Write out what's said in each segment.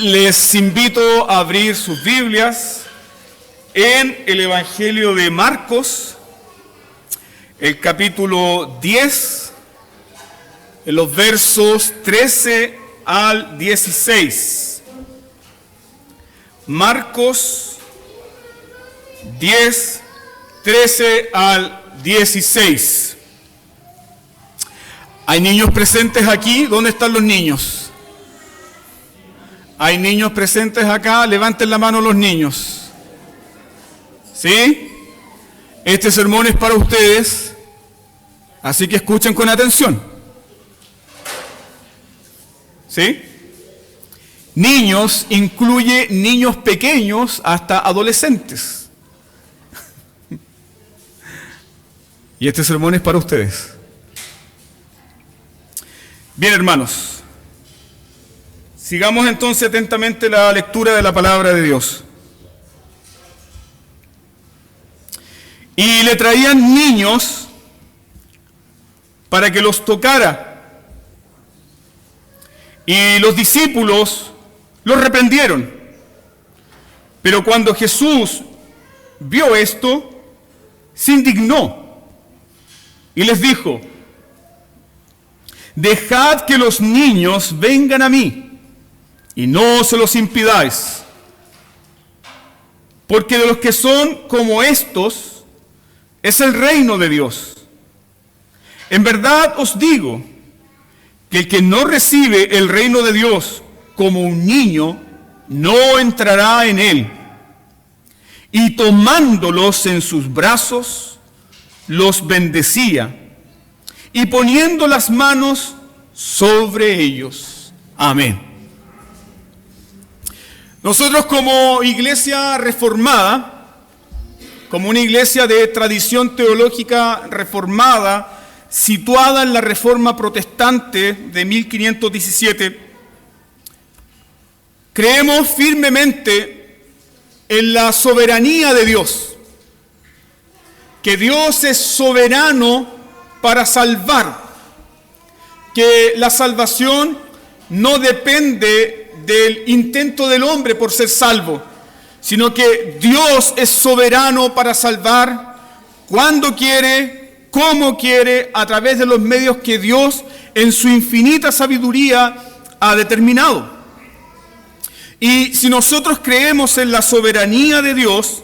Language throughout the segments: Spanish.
les invito a abrir sus Biblias en el Evangelio de Marcos, el capítulo 10, en los versos 13 al 16. Marcos 10, 13 al 16. ¿Hay niños presentes aquí? ¿Dónde están los niños? ¿Hay niños presentes acá? Levanten la mano los niños. ¿Sí? Este sermón es para ustedes, así que escuchen con atención. ¿Sí? Niños incluye niños pequeños hasta adolescentes. Y este sermón es para ustedes. Bien, hermanos. Sigamos entonces atentamente la lectura de la palabra de Dios. Y le traían niños para que los tocara. Y los discípulos los reprendieron. Pero cuando Jesús vio esto, se indignó y les dijo: dejad que los niños vengan a mí, y no se los impidáis, porque de los que son como estos es el reino de Dios. En verdad os digo que el que no recibe el reino de Dios como un niño, no entrará en él. Y tomándolos en sus brazos, los bendecía, y poniendo las manos sobre ellos. Amén. Nosotros como iglesia reformada, como una iglesia de tradición teológica reformada, situada en la Reforma Protestante de 1517, creemos firmemente en la soberanía de Dios, que Dios es soberano para salvar, que la salvación no depende del intento del hombre por ser salvo, sino que Dios es soberano para salvar cuando quiere, cómo quiere, a través de los medios que Dios en su infinita sabiduría ha determinado. Y si nosotros creemos en la soberanía de Dios,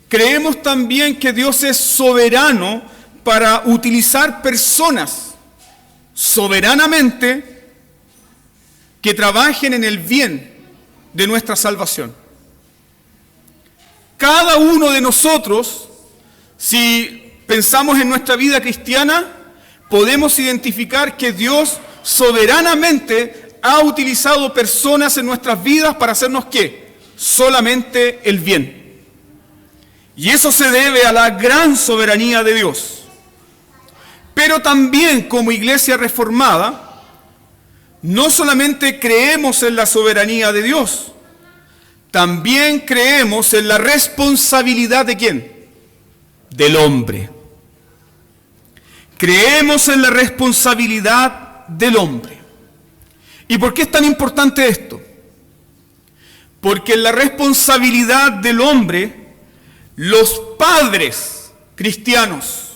creemos también que Dios es soberano para utilizar personas soberanamente que trabajen en el bien de nuestra salvación. Cada uno de nosotros, si pensamos en nuestra vida cristiana, podemos identificar que Dios soberanamente ha utilizado personas en nuestras vidas para hacernos ¿qué? Solamente el bien. Y eso se debe a la gran soberanía de Dios. Pero también como iglesia reformada, no solamente creemos en la soberanía de Dios, también creemos en la responsabilidad ¿de quién? Del hombre. Creemos en la responsabilidad del hombre. ¿Y por qué es tan importante esto? Porque en la responsabilidad del hombre, los padres cristianos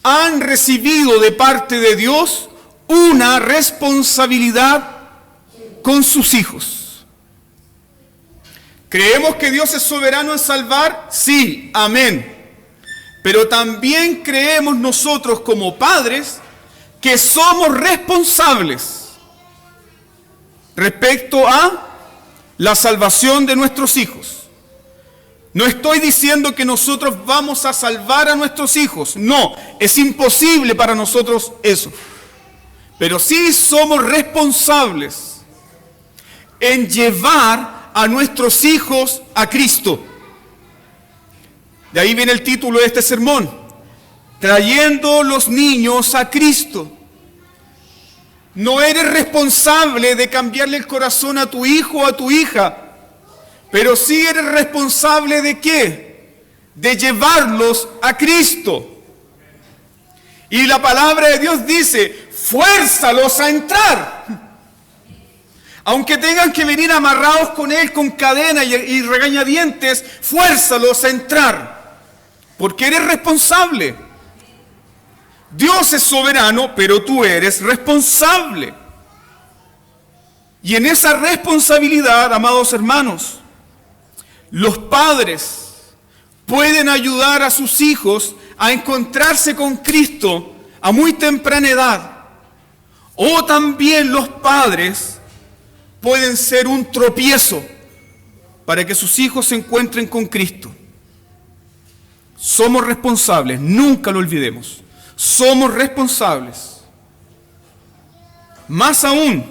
han recibido de parte de Dios una responsabilidad con sus hijos. ¿Creemos que Dios es soberano en salvar? Sí, amén. Pero también creemos nosotros como padres que somos responsables respecto a la salvación de nuestros hijos. No estoy diciendo que nosotros vamos a salvar a nuestros hijos. No, es imposible para nosotros eso. Pero sí somos responsables en llevar a nuestros hijos a Cristo. De ahí viene el título de este sermón: trayendo los niños a Cristo. No eres responsable de cambiarle el corazón a tu hijo o a tu hija, pero sí eres responsable ¿de qué? De llevarlos a Cristo. Y la palabra de Dios dice: fuérzalos a entrar. Aunque tengan que venir amarrados con él con cadena y regañadientes, fuérzalos a entrar. Porque eres responsable. Dios es soberano, pero tú eres responsable. Y en esa responsabilidad, amados hermanos, los padres pueden ayudar a sus hijos a encontrarse con Cristo a muy temprana edad. O también los padres pueden ser un tropiezo para que sus hijos se encuentren con Cristo. Somos responsables, nunca lo olvidemos. Somos responsables. Más aún,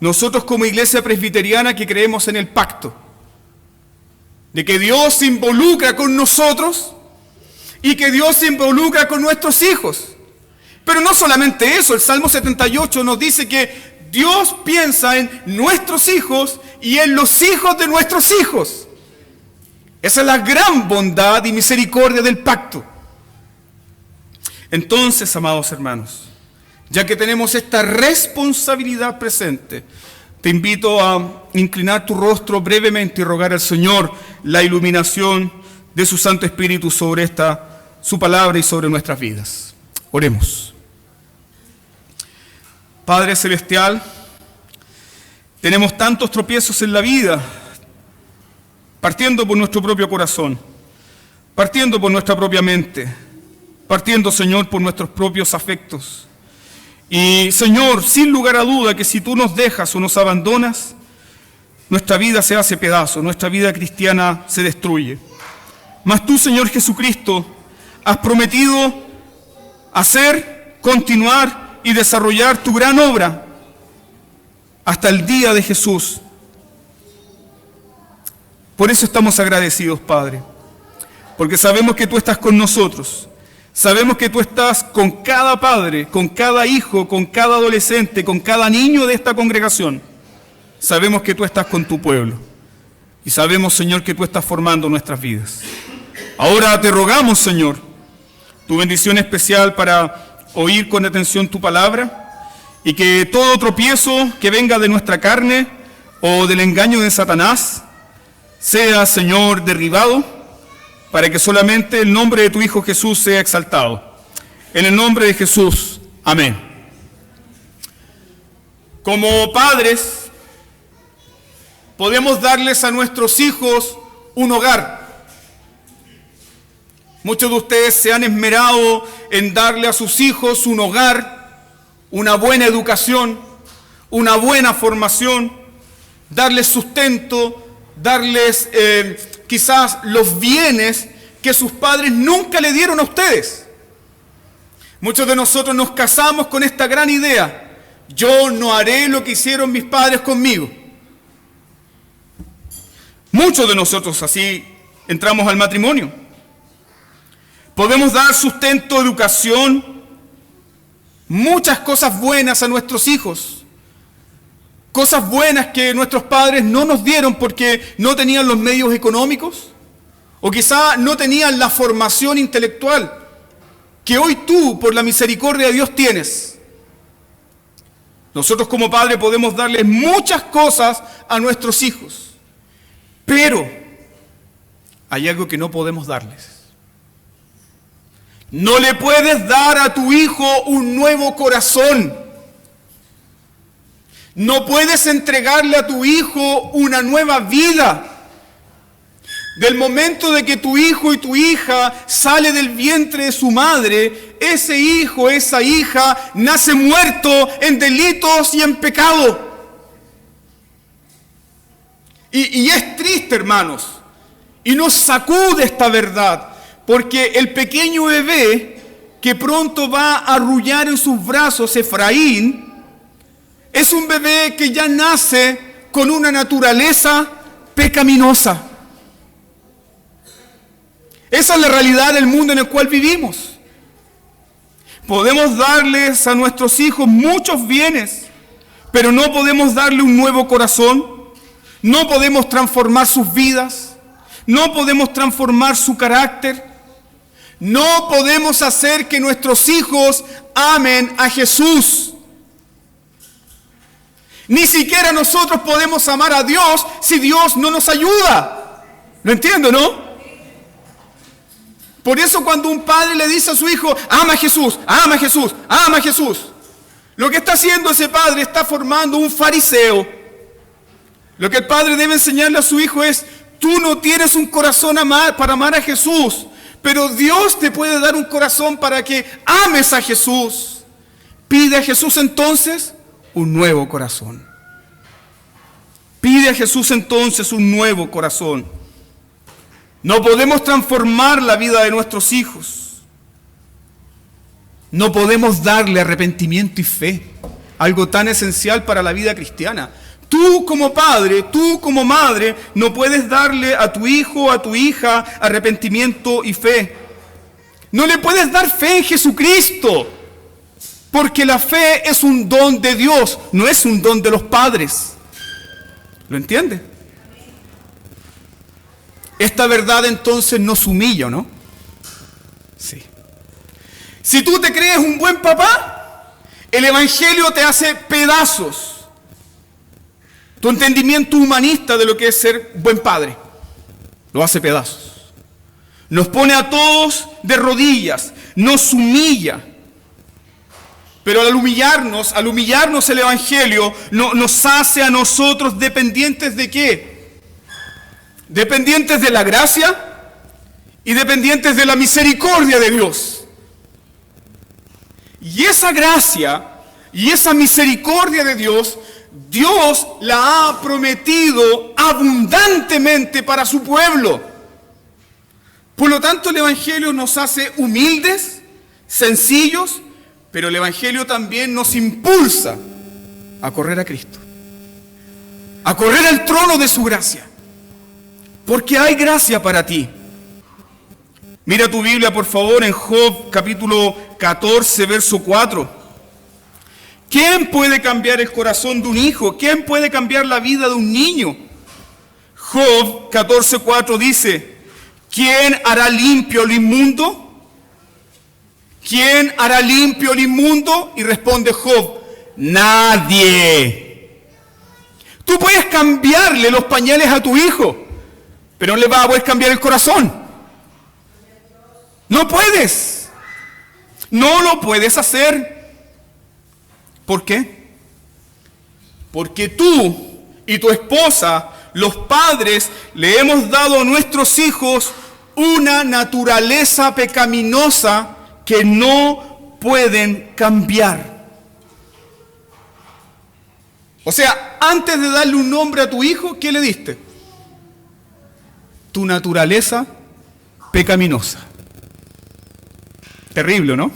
nosotros como iglesia presbiteriana que creemos en el pacto, de que Dios se involucra con nosotros y que Dios se involucra con nuestros hijos. Pero no solamente eso, el Salmo 78 nos dice que Dios piensa en nuestros hijos y en los hijos de nuestros hijos. Esa es la gran bondad y misericordia del pacto. Entonces, amados hermanos, ya que tenemos esta responsabilidad presente, te invito a inclinar tu rostro brevemente y rogar al Señor la iluminación de su Santo Espíritu sobre su palabra y sobre nuestras vidas. Oremos. Padre Celestial, tenemos tantos tropiezos en la vida, partiendo por nuestro propio corazón, partiendo por nuestra propia mente, partiendo, Señor, por nuestros propios afectos. Y, Señor, sin lugar a duda que si tú nos dejas o nos abandonas, nuestra vida se hace pedazo, nuestra vida cristiana se destruye. Mas tú, Señor Jesucristo, has prometido hacer, continuar y desarrollar tu gran obra hasta el día de Jesús. Por eso estamos agradecidos, Padre, porque sabemos que tú estás con nosotros. Sabemos que tú estás con cada padre, con cada hijo, con cada adolescente, con cada niño de esta congregación. Sabemos que tú estás con tu pueblo. Y sabemos, Señor, que tú estás formando nuestras vidas. Ahora te rogamos, Señor, tu bendición especial para oír con atención tu palabra y que todo tropiezo que venga de nuestra carne o del engaño de Satanás sea, Señor, derribado, para que solamente el nombre de tu Hijo Jesús sea exaltado. En el nombre de Jesús, amén. Como padres, podemos darles a nuestros hijos un hogar. Muchos de ustedes se han esmerado en darle a sus hijos un hogar, una buena educación, una buena formación, darles sustento, darles quizás los bienes que sus padres nunca le dieron a ustedes. Muchos de nosotros nos casamos con esta gran idea: yo no haré lo que hicieron mis padres conmigo. Muchos de nosotros así entramos al matrimonio. Podemos dar sustento, educación, muchas cosas buenas a nuestros hijos. Cosas buenas que nuestros padres no nos dieron porque no tenían los medios económicos o quizá no tenían la formación intelectual que hoy tú, por la misericordia de Dios, tienes. Nosotros como padres podemos darles muchas cosas a nuestros hijos, pero hay algo que no podemos darles. No le puedes dar a tu hijo un nuevo corazón. No puedes entregarle a tu hijo una nueva vida. Del momento de que tu hijo y tu hija sale del vientre de su madre, ese hijo, esa hija, nace muerto en delitos y en pecado. Y es triste, hermanos, y nos sacude esta verdad, porque el pequeño bebé que pronto va a arrullar en sus brazos Efraín, es un bebé que ya nace con una naturaleza pecaminosa. Esa es la realidad del mundo en el cual vivimos. Podemos darles a nuestros hijos muchos bienes, pero no podemos darle un nuevo corazón, no podemos transformar sus vidas, no podemos transformar su carácter, no podemos hacer que nuestros hijos amen a Jesús. Ni siquiera nosotros podemos amar a Dios si Dios no nos ayuda. ¿Lo entiendo, no? Por eso cuando un padre le dice a su hijo, ama a Jesús, ama a Jesús, ama a Jesús, lo que está haciendo ese padre está formando un fariseo. Lo que el padre debe enseñarle a su hijo es, tú no tienes un corazón para amar a Jesús, pero Dios te puede dar un corazón para que ames a Jesús. Pide a Jesús entonces un nuevo corazón. Pide a Jesús entonces un nuevo corazón. No podemos transformar la vida de nuestros hijos. No podemos darle arrepentimiento y fe, algo tan esencial para la vida cristiana. Tú como padre, tú como madre, no puedes darle a tu hijo, a tu hija, arrepentimiento y fe. No le puedes dar fe en Jesucristo, porque la fe es un don de Dios, no es un don de los padres. ¿Lo entiende? Esta verdad entonces nos humilla, ¿no? Sí. Si tú te crees un buen papá, el Evangelio te hace pedazos. Tu entendimiento humanista de lo que es ser buen padre lo hace pedazos. Nos pone a todos de rodillas, nos humilla. Pero al humillarnos el Evangelio, nos hace a nosotros dependientes ¿de qué? Dependientes de la gracia y dependientes de la misericordia de Dios. Y esa gracia y esa misericordia de Dios, Dios la ha prometido abundantemente para su pueblo. Por lo tanto, el Evangelio nos hace humildes, sencillos, pero el Evangelio también nos impulsa a correr a Cristo, a correr al trono de su gracia, porque hay gracia para ti. Mira tu Biblia, por favor, en Job capítulo 14, verso 4. ¿Quién puede cambiar el corazón de un hijo? ¿Quién puede cambiar la vida de un niño? Job 14:4 dice, ¿quién hará limpio lo inmundo? ¿Quién hará limpio lo inmundo? Y responde Job, nadie. Tú puedes cambiarle los pañales a tu hijo, pero no le vas a poder cambiar el corazón. No puedes. No lo puedes hacer. ¿Por qué? Porque tú y tu esposa, los padres, le hemos dado a nuestros hijos una naturaleza pecaminosa que no pueden cambiar. O sea, antes de darle un nombre a tu hijo, ¿qué le diste? Tu naturaleza pecaminosa. Terrible, ¿no?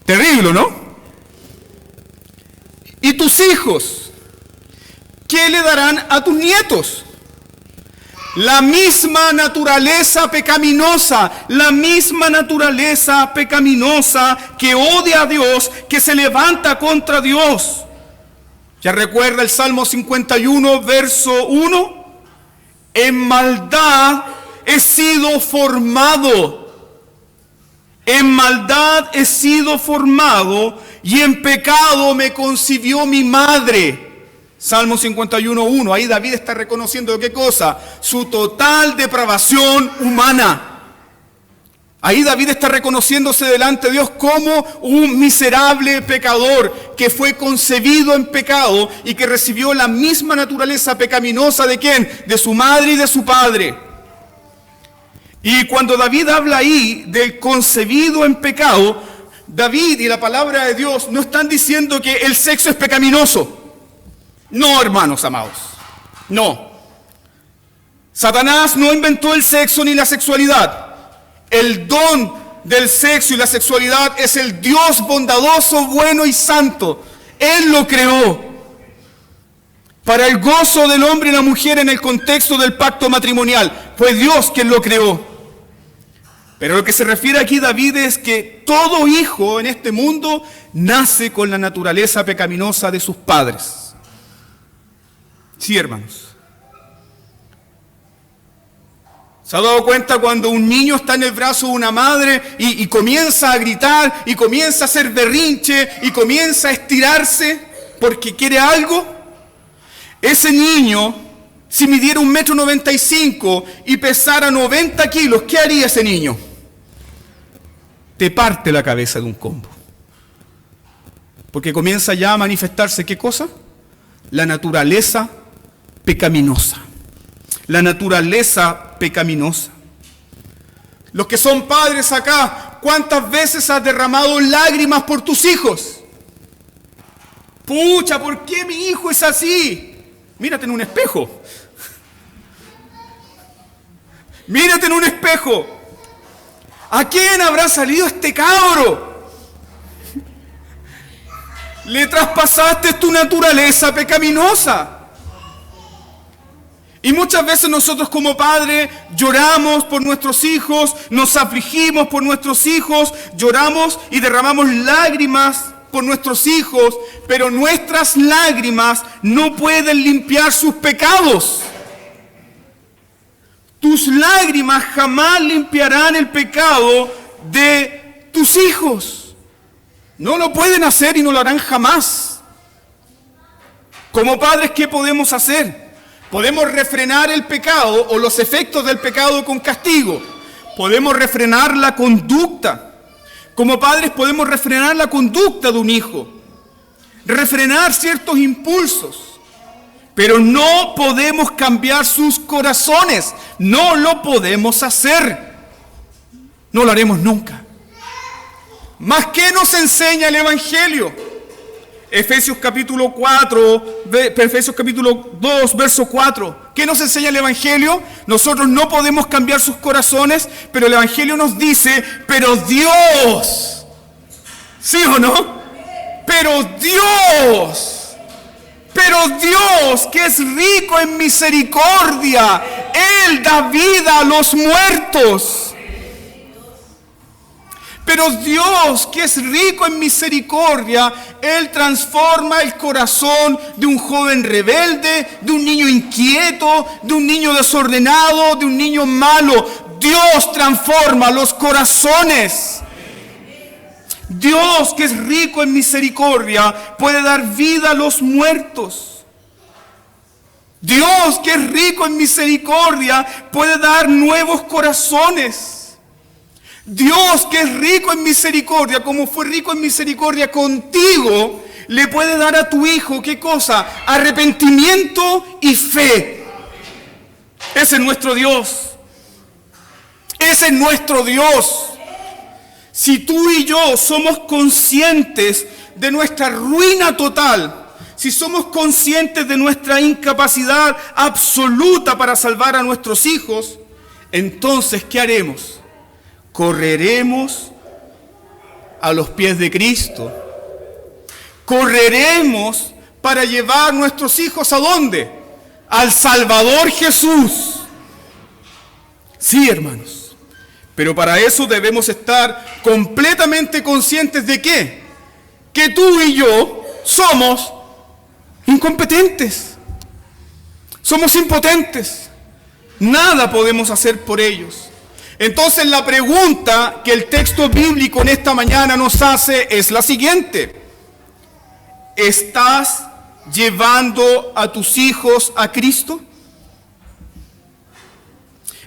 Terrible, ¿no? ¿Y tus hijos? ¿Qué le darán a tus nietos? La misma naturaleza pecaminosa, la misma naturaleza pecaminosa que odia a Dios, que se levanta contra Dios. ¿Ya recuerda el Salmo 51, verso 1? En maldad he sido formado. En maldad he sido formado y en pecado me concibió mi madre. Salmo 51:1, ahí David está reconociendo ¿qué cosa? Su total depravación humana. Ahí David está reconociéndose delante de Dios como un miserable pecador que fue concebido en pecado y que recibió la misma naturaleza pecaminosa ¿de quién? De su madre y de su padre. Y cuando David habla ahí del concebido en pecado, David y la palabra de Dios no están diciendo que el sexo es pecaminoso. No, hermanos amados, no. Satanás no inventó el sexo ni la sexualidad. El don del sexo y la sexualidad es el Dios bondadoso, bueno y santo. Él lo creó para el gozo del hombre y la mujer en el contexto del pacto matrimonial. Fue Dios quien lo creó. Pero lo que se refiere aquí David es que todo hijo en este mundo nace con la naturaleza pecaminosa de sus padres. Sí, hermanos. ¿Se ha dado cuenta cuando un niño está en el brazo de una madre y comienza a gritar y comienza a hacer berrinche y comienza a estirarse? porque quiere algo, ese niño, si midiera 1,95 m y pesara 90 kilos, ¿qué haría ese niño? Te parte la cabeza de un combo. Porque comienza ya a manifestarse, ¿qué cosa? La naturaleza pecaminosa. La naturaleza pecaminosa. Los que son padres acá, ¿cuántas veces has derramado lágrimas por tus hijos? Pucha, ¿por qué mi hijo es así? Mírate en un espejo. Mírate en un espejo. ¿A quién habrá salido este cabro? Le traspasaste tu naturaleza pecaminosa. Y muchas veces nosotros como padres lloramos por nuestros hijos, nos afligimos por nuestros hijos, lloramos y derramamos lágrimas por nuestros hijos, pero nuestras lágrimas no pueden limpiar sus pecados. Tus lágrimas jamás limpiarán el pecado de tus hijos. No lo pueden hacer y no lo harán jamás. Como padres, ¿qué podemos hacer? Podemos refrenar el pecado o los efectos del pecado con castigo. Podemos refrenar la conducta. Como padres podemos refrenar la conducta de un hijo. Refrenar ciertos impulsos. Pero no podemos cambiar sus corazones. No lo podemos hacer. No lo haremos nunca. ¿Más qué nos enseña el Evangelio? Efesios capítulo 2, verso 4. ¿Qué nos enseña el Evangelio? Nosotros no podemos cambiar sus corazones, pero el Evangelio nos dice, pero Dios, ¿sí o no? Pero Dios, que es rico en misericordia, Él da vida a los muertos. Pero Dios, que es rico en misericordia, Él transforma el corazón de un joven rebelde, de un niño inquieto, de un niño desordenado, de un niño malo. Dios transforma los corazones. Dios, que es rico en misericordia, puede dar vida a los muertos. Dios, que es rico en misericordia, puede dar nuevos corazones. Dios, que es rico en misericordia, como fue rico en misericordia contigo, le puede dar a tu hijo, ¿qué cosa? Arrepentimiento y fe. Ese es nuestro Dios. Ese es nuestro Dios. Si tú y yo somos conscientes de nuestra ruina total, si somos conscientes de nuestra incapacidad absoluta para salvar a nuestros hijos, entonces, ¿qué haremos? Correremos a los pies de Cristo. Correremos para llevar nuestros hijos ¿a dónde? Al Salvador Jesús. Sí, hermanos. Pero para eso debemos estar completamente conscientes de ¿qué? Que tú y yo somos incompetentes. Somos impotentes. Nada podemos hacer por ellos. Entonces la pregunta que el texto bíblico en esta mañana nos hace es la siguiente. ¿Estás llevando a tus hijos a Cristo?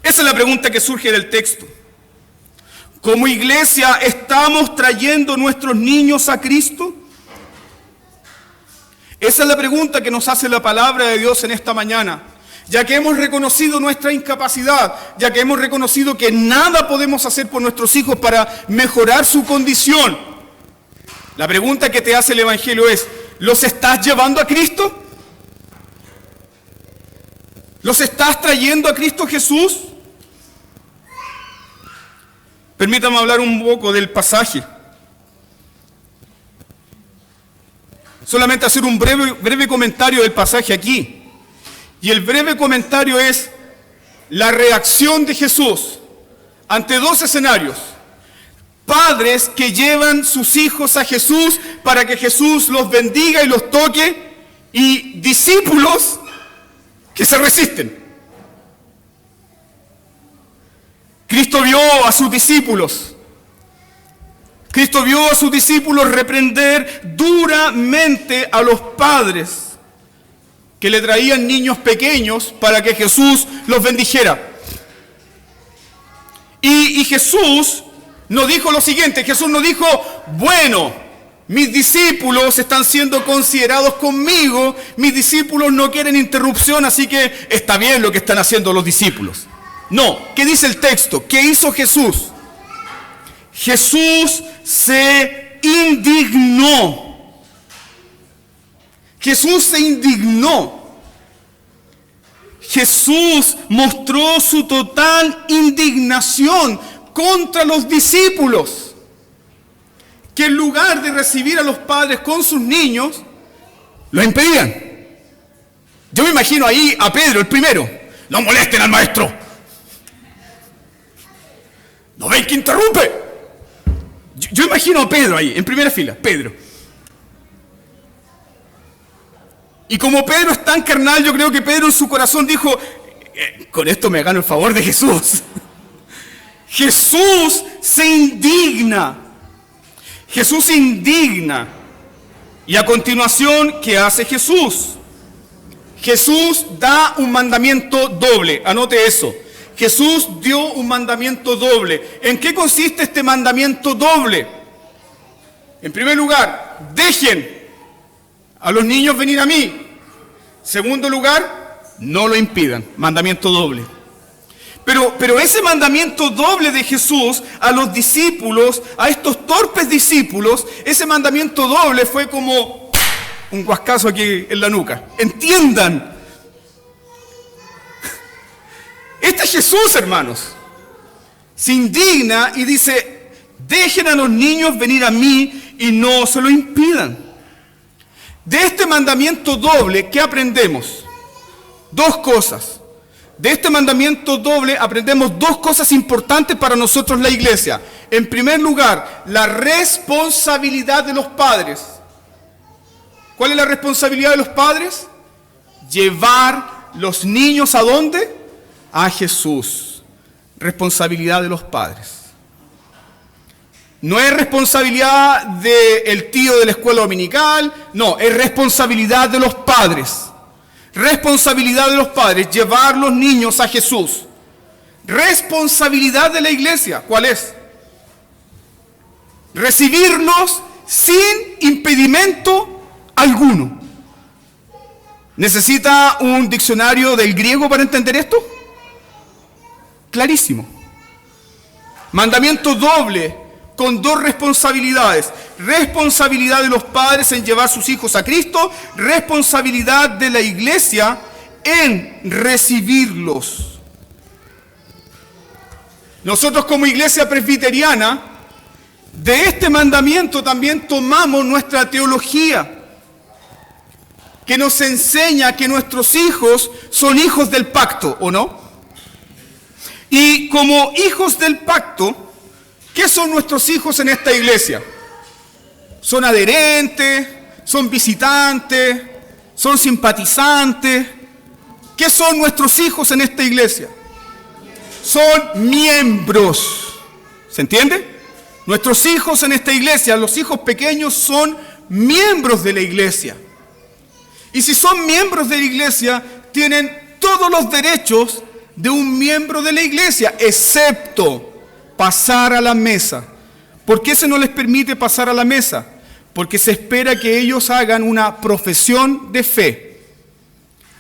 Esa es la pregunta que surge del texto. Como iglesia, ¿estamos trayendo nuestros niños a Cristo? Esa es la pregunta que nos hace la palabra de Dios en esta mañana. Ya que hemos reconocido nuestra incapacidad, ya que hemos reconocido que nada podemos hacer por nuestros hijos para mejorar su condición, la pregunta que te hace el Evangelio es, ¿los estás llevando a Cristo? ¿Los estás trayendo a Cristo Jesús? Permítame hablar un poco del pasaje. Solamente hacer un breve comentario del pasaje aquí. Y el breve comentario es la reacción de Jesús ante dos escenarios. Padres que llevan sus hijos a Jesús para que Jesús los bendiga y los toque, y discípulos que se resisten. Cristo vio a sus discípulos. Cristo vio a sus discípulos reprender duramente a los padres que le traían niños pequeños para que Jesús los bendijera. Y Jesús no dijo lo siguiente, Jesús no dijo, bueno, mis discípulos están siendo considerados conmigo, mis discípulos no quieren interrupción, así que está bien lo que están haciendo los discípulos. No, ¿qué dice el texto? ¿Qué hizo Jesús? Jesús se indignó. Jesús se indignó. Jesús mostró su total indignación contra los discípulos, que en lugar de recibir a los padres con sus niños, los impedían. Yo me imagino ahí a Pedro, el primero. No molesten al maestro. ¿No ven que interrumpe? Yo imagino a Pedro ahí, en primera fila, Pedro. Y como Pedro es tan carnal, yo creo que Pedro en su corazón dijo, con esto me gano el favor de Jesús. Jesús se indigna. Jesús se indigna. Y a continuación, ¿qué hace Jesús? Jesús da un mandamiento doble. Anote eso. Jesús dio un mandamiento doble. ¿En qué consiste este mandamiento doble? En primer lugar, dejen a los niños venir a mí. Segundo lugar, no lo impidan. Mandamiento doble. Pero ese mandamiento doble de Jesús a los discípulos, a estos torpes discípulos, ese mandamiento doble fue como un guascazo aquí en la nuca. Entiendan. Este es Jesús, hermanos. Se indigna y dice, dejen a los niños venir a mí y no se lo impidan. De este mandamiento doble, ¿qué aprendemos? Dos cosas. De este mandamiento doble aprendemos dos cosas importantes para nosotros la iglesia. En primer lugar, la responsabilidad de los padres. ¿Cuál es la responsabilidad de los padres? Llevar los niños ¿a dónde? A Jesús. Responsabilidad de los padres. No es responsabilidad del tío de la escuela dominical, no, es responsabilidad de los padres. Responsabilidad de los padres, llevar los niños a Jesús. Responsabilidad de la iglesia, ¿cuál es? Recibirlos sin impedimento alguno. ¿Necesita un diccionario del griego para entender esto? Clarísimo. Mandamiento doble, con dos responsabilidades. Responsabilidad de los padres en llevar a sus hijos a Cristo, responsabilidad de la iglesia en recibirlos. Nosotros como iglesia presbiteriana, de este mandamiento también tomamos nuestra teología, que nos enseña que nuestros hijos son hijos del pacto, ¿o no? Y como hijos del pacto, ¿qué son nuestros hijos en esta iglesia? ¿Son adherentes? ¿Son visitantes? ¿Son simpatizantes? ¿Qué son nuestros hijos en esta iglesia? Son miembros. ¿Se entiende? Nuestros hijos en esta iglesia, los hijos pequeños, son miembros de la iglesia. Y si son miembros de la iglesia, tienen todos los derechos de un miembro de la iglesia, excepto pasar a la mesa. ¿Por qué se no les permite pasar a la mesa? Porque se espera que ellos hagan una profesión de fe.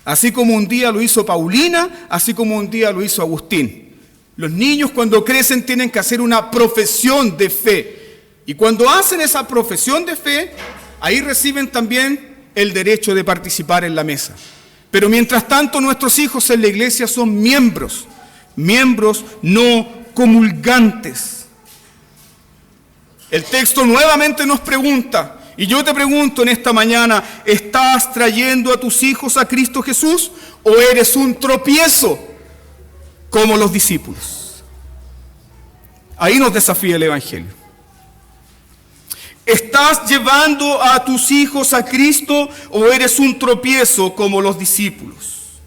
Así como un día lo hizo Paulina, así como un día lo hizo Agustín. Los niños cuando crecen tienen que hacer una profesión de fe. Y cuando hacen esa profesión de fe, ahí reciben también el derecho de participar en la mesa. Pero mientras tanto nuestros hijos en la iglesia son miembros no comulgantes. El texto nuevamente nos pregunta, y yo te pregunto en esta mañana, ¿estás trayendo a tus hijos a Cristo Jesús o eres un tropiezo como los discípulos? Ahí nos desafía el Evangelio. ¿Estás llevando a tus hijos a Cristo o eres un tropiezo como los discípulos?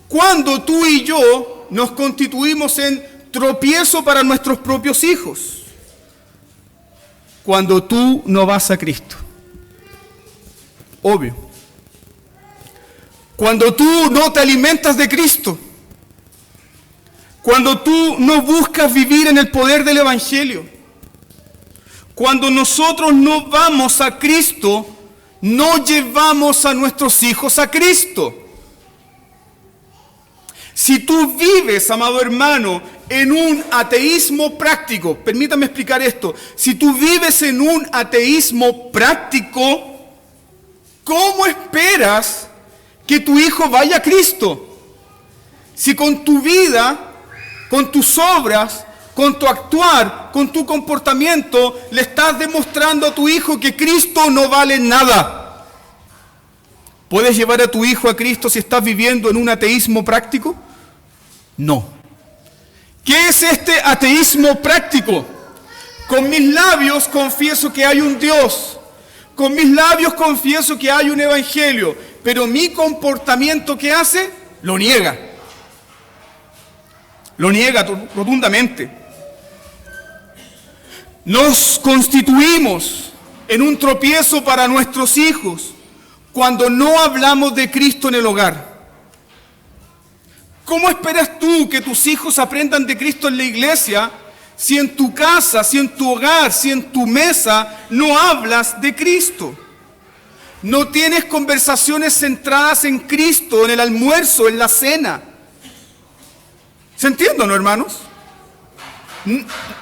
Cuando tú y yo nos constituimos en tropiezo para nuestros propios hijos. cuando tú no vas a Cristo. Obvio. Cuando tú no te alimentas de Cristo. Cuando tú no buscas vivir en el poder del Evangelio. Cuando nosotros no vamos a Cristo, no llevamos a nuestros hijos a Cristo. Si tú vives, amado hermano, en un ateísmo práctico, permítame explicar esto, si tú vives en un ateísmo práctico, ¿cómo esperas que tu hijo vaya a Cristo? Si con tu vida, con tus obras, con tu actuar, con tu comportamiento, le estás demostrando a tu hijo que Cristo no vale nada. ¿Puedes llevar a tu hijo a Cristo si estás viviendo en un ateísmo práctico? No. ¿Qué es este ateísmo práctico? Con mis labios confieso que hay un Dios. Con mis labios confieso que hay un evangelio. Pero mi comportamiento, ¿qué hace? Lo niega. Lo niega rotundamente. Nos constituimos en un tropiezo para nuestros hijos cuando no hablamos de Cristo en el hogar. ¿Cómo esperas tú que tus hijos aprendan de Cristo en la iglesia si en tu casa, si en tu hogar, si en tu mesa no hablas de Cristo? No tienes conversaciones centradas en Cristo, en el almuerzo, en la cena. ¿Se entiende, no, hermanos?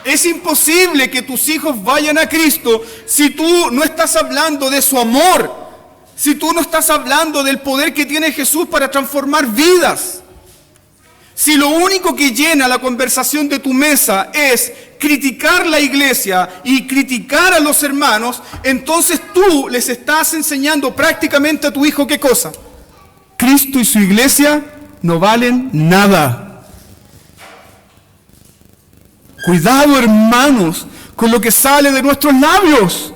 Es imposible que tus hijos vayan a Cristo si tú no estás hablando de su amor, si tú no estás hablando del poder que tiene Jesús para transformar vidas. Si lo único que llena la conversación de tu mesa es criticar la iglesia y criticar a los hermanos, entonces tú les estás enseñando prácticamente a tu hijo ¿qué cosa? Cristo y su iglesia no valen nada. Cuidado, hermanos, con lo que sale de nuestros labios.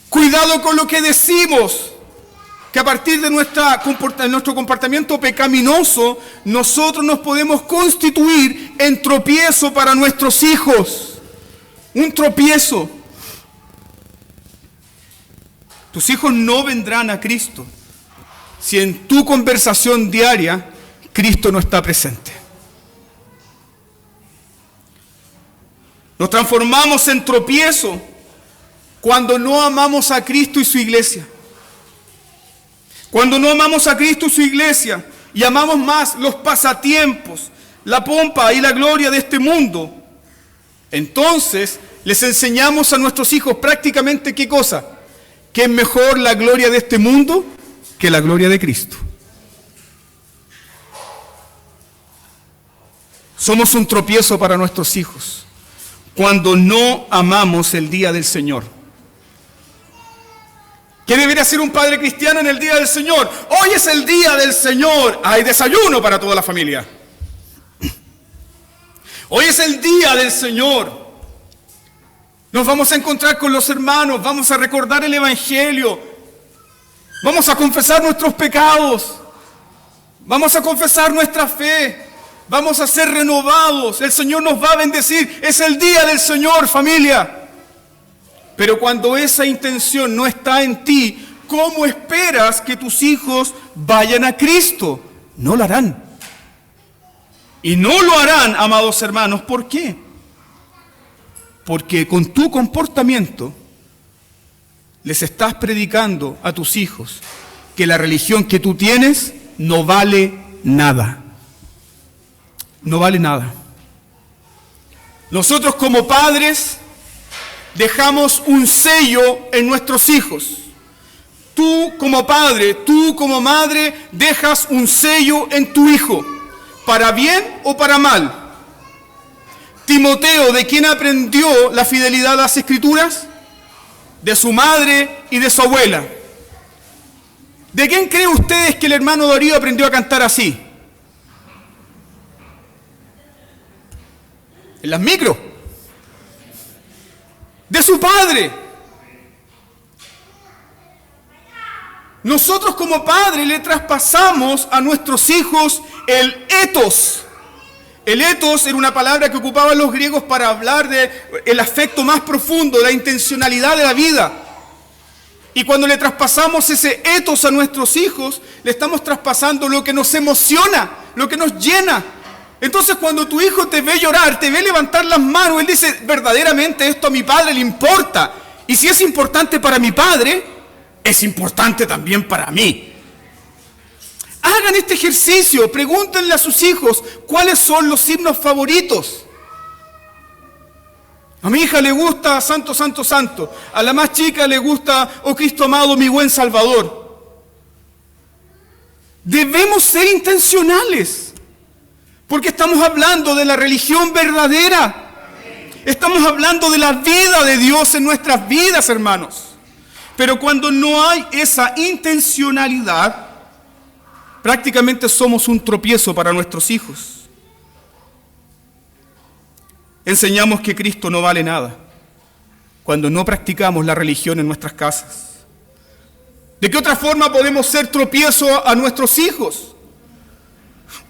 Cuidado con lo que decimos. Que a partir de nuestro comportamiento pecaminoso, nosotros nos podemos constituir en tropiezo para nuestros hijos. Un tropiezo. Tus hijos no vendrán a Cristo si en tu conversación diaria Cristo no está presente. Nos transformamos en tropiezo cuando no amamos a Cristo y su iglesia. Cuando no amamos a Cristo y su iglesia y amamos más los pasatiempos, la pompa y la gloria de este mundo, entonces les enseñamos a nuestros hijos prácticamente ¿qué cosa? Que es mejor la gloria de este mundo que la gloria de Cristo. Somos un tropiezo para nuestros hijos cuando no amamos el día del Señor. ¿Qué debería ser un padre cristiano en el día del Señor? Hoy es el día del Señor. Hay desayuno para toda la familia. Hoy es el día del Señor. Nos vamos a encontrar con los hermanos, vamos a recordar el Evangelio, vamos a confesar nuestros pecados, vamos a confesar nuestra fe, vamos a ser renovados, el Señor nos va a bendecir. Es el día del Señor, familia. Pero cuando esa intención no está en ti, ¿cómo esperas que tus hijos vayan a Cristo? No lo harán. Y no lo harán, amados hermanos. ¿Por qué? Porque con tu comportamiento les estás predicando a tus hijos que la religión que tú tienes no vale nada. No vale nada. Nosotros como padres dejamos un sello en nuestros hijos. Tú como padre, tú como madre, dejas un sello en tu hijo, para bien o para mal. Timoteo, ¿de quién aprendió la fidelidad a las Escrituras? De su madre y de su abuela. ¿De quién creen ustedes que el hermano Darío aprendió a cantar así? En las micros. De su padre. Nosotros como padres le traspasamos a nuestros hijos el etos, El ethos era una palabra que ocupaban los griegos para hablar del afecto más profundo, la intencionalidad de la vida. Y cuando le traspasamos ese ethos a nuestros hijos, le estamos traspasando lo que nos emociona, lo que nos llena. Entonces cuando tu hijo te ve llorar, te ve levantar las manos, él dice, verdaderamente esto a mi padre le importa. Y si es importante para mi padre, es importante también para mí. Hagan este ejercicio, pregúntenle a sus hijos cuáles son los himnos favoritos. A mi hija le gusta Santo, Santo, Santo. A la más chica le gusta Oh Cristo amado, mi buen Salvador. Debemos ser intencionales, porque estamos hablando de la religión verdadera. Estamos hablando de la vida de Dios en nuestras vidas, hermanos. Pero cuando no hay esa intencionalidad, prácticamente somos un tropiezo para nuestros hijos. Enseñamos que Cristo no vale nada cuando no practicamos la religión en nuestras casas. ¿De qué otra forma podemos ser tropiezo a nuestros hijos?